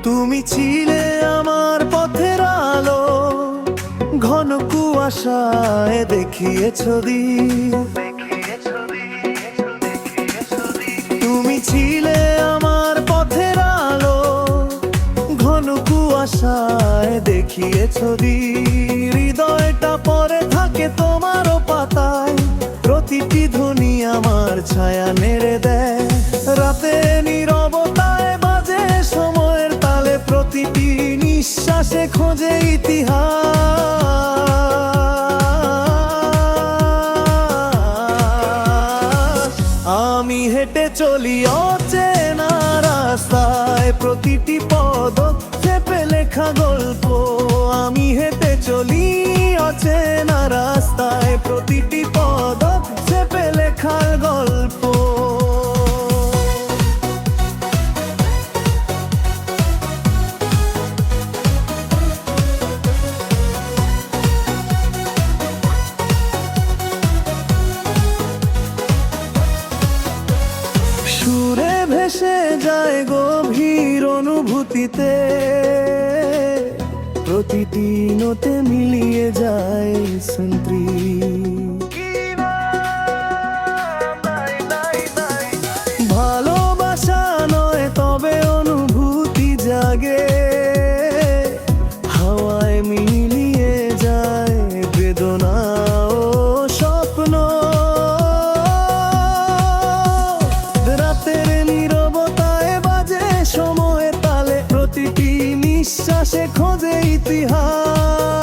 তুমি ছিলে আমার পথের আলো, ঘন কুয়াশায় দেখিয়েছ দিক। তুমি ছিলে আমার পথের আলো, ঘন কুয়াশায় দেখিয়েছ দিক। হৃদয়টা পরে থাকে তোমারও পাতায়, প্রতিটি ধ্বনি আমার ছায়া নেড়ে দেয়। রাতে নীরবতায় বাজে সময়ের তালে, প্রতিটি নিঃশ্বাসে খোঁজে ইতিহাস। আমি হেঁটে চলি অচেনা রাস্তায়, প্রতিটি পদক্ষেপে লেখা গল্প। আমি হেঁটে চলি অচেনা রাস্তায়, প্রতিটি পদক্ষেপে লেখা গল্প। সুরে ভেসে যায় গভীর অনুভূতিতে, প্রতিটি নোটে মিলিয়ে যায় সন্ত্রী। ভালোবাসা নয় তবে অনুভূতি জাগে, হাওয়ায় মিলিয়ে যায় বেদনা ও স্বপ্ন। রাতের নীরবতায় বাজে সময় তালে, প্রতিটি নিঃশ্বাসে খোঁজে ইতিহাস।